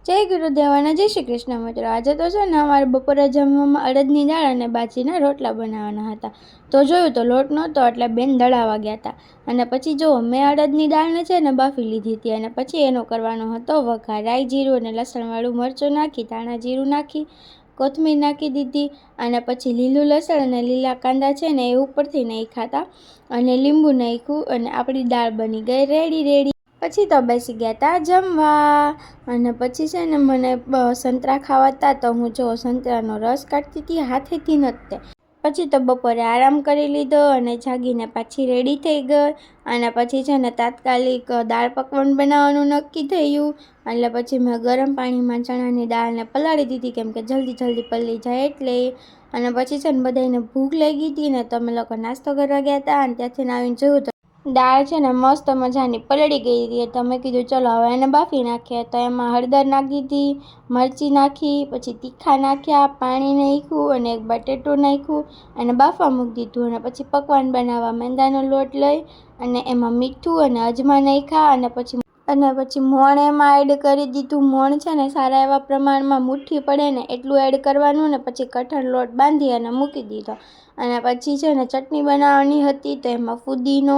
જય ગુરુદેવ અને જય શ્રી કૃષ્ણ મિત્રો। આજે તો છે ને અમારે બપોરે જમવામાં અડદની દાળ અને બાજીના રોટલા બનાવવાના હતા। તો જોયું તો લોટ નહોતો એટલે બેન દળાવા ગયા હતા। અને પછી જો મેં અડદની દાળને છે ને બાફી લીધી હતી અને પછી એનો કરવાનો હતો વઘાર। રાઈ જીરું અને લસણવાળું મરચું નાખી, ધાણા જીરું નાખી, કોથમીર નાખી દીધી અને પછી લીલું લસણ અને લીલા કાંદા છે ને એ ઉપરથી નાખ્યા હતા અને લીંબુ નાખ્યું અને આપણી દાળ બની ગઈ રેડી। પછી તો બેસી ગયા હતા જમવા। અને પછી છે ને મને સંતરા ખાવા હતા તો હું જો સંતરાનો રસ કાઢતી હતી હાથેથી નથી। પછી તો બપોરે આરામ કરી લીધો અને જાગીને પાછી રેડી થઈ ગઈ। અને પછી છે ને તાત્કાલિક દાળ પકવાન બનાવવાનું નક્કી થયું। એટલે પછી મેં ગરમ પાણીમાં ચણાની દાળને પલાળી દીધી કેમ કે જલ્દી પલળી જાય એટલે। અને પછી છે ને બધાને ભૂખ લાગી હતી ને તો અમે લોકો નાસ્તો કરવા ગયા હતા અને ત્યાંથી આવીને જોયું તો દાળ છે ને મસ્ત મજાની પલળી ગઈ હતી। તો મેં કીધું ચલો હવે એને બાફી નાખીએ। તો એમાં હળદર નાખી દીધી, મરચી નાખી, પછી તીખા નાખ્યા, પાણી નાખ્યું અને એક બટેટું નાખ્યું અને બાફવા મૂકી દીધું। અને પછી પકવાન બનાવવા મેંદાનો લોટ લઈ અને એમાં મીઠું અને અજમા નાખ્યા અને પછી મોણ એમાં એડ કરી દીધું। મોણ છે ને સારા એવા પ્રમાણમાં મુઠ્ઠી પડે ને એટલું એડ કરવાનું ને પછી કઠણ લોટ બાંધી અને મૂકી દીધો। અને પછી છે ને ચટણી બનાવવાની હતી તો એમાં ફુદીનો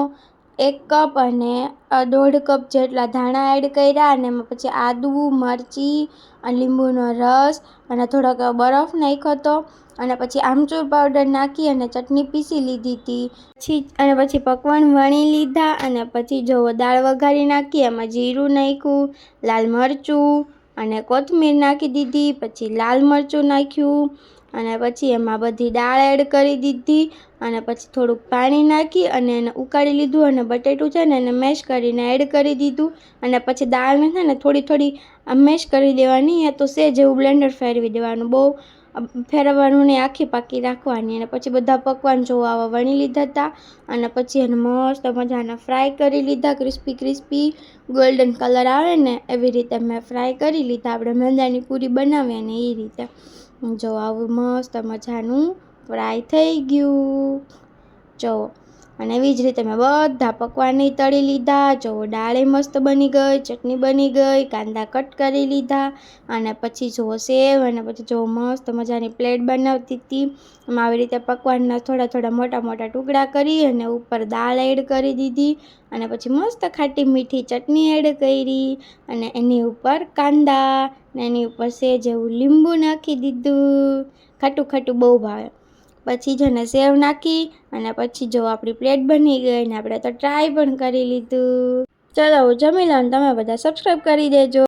1 કપ અને 1.5 કપ જેટલા ધાણા એડ કર્યા અને એમાં પછી આદું, મરચી અને લીંબુનો રસ અને થોડોક બરફ નાખ્યો હતો અને પછી આમચૂર પાવડર નાખી અને ચટણી પીસી લીધી હતી। પછી પકવાન વણી લીધા અને પછી જો દાળ વઘારી નાખી, એમાં જીરું નાખ્યું, લાલ મરચું અને કોથમીર નાખી દીધી, પછી લાલ મરચું નાખ્યું અને પછી એમાં બધી દાળ એડ કરી દીધી અને પછી થોડુંક પાણી નાખી અને એને ઉકાળી લીધું અને બટેટું છે ને એને મેશ કરીને એડ કરી દીધું। અને પછી દાળને છે ને થોડી મેશ કરી દેવાની, તો સેજ એવું બ્લેન્ડર ફેરવી દેવાનું, બહુ ફેરવવાનું નહીં, આખી પાકી રાખવાની। અને પછી બધા પકવાન જો આવા વણી લીધા હતા અને પછી એને મસ્ત મજાના ફ્રાય કરી લીધા, ક્રિસ્પી ગોલ્ડન કલર આવે ને એવી રીતે મેં ફ્રાય કરી લીધા, આપણે મેંદાની પૂરી બનાવીએ ને એ રીતે। જો આવું મસ્ત મજાનું ફ્રાય થઈ ગયું જો। અને એવી જ રીતે મેં બધા પકવાન તળી લીધા। જો દાળે મસ્ત બની ગઈ, ચટણી બની ગઈ, કાંદા કટ કરી લીધા અને પછી જો સેવ અને પછી જો મસ્ત મજાની પ્લેટ બનાવતી હતી એમાં આવી રીતે પકવાનના થોડા મોટા ટુકડા કરી અને ઉપર દાળ એડ કરી દીધી અને પછી મસ્ત ખાટી મીઠી ચટણી એડ કરી અને એની ઉપર કાંદા ને એની ઉપર સેજ એવું લીંબુ નાખી દીધું, ખાટું બહુ ભાવે। પછી છે ને સેવ નાખી અને પછી જો આપણી પ્લેટ બની ગઈ ને આપણે તો ટ્રાય પણ કરી લીધું। ચલો જમી લો ને તમે બધા સબસ્ક્રાઈબ કરી દેજો।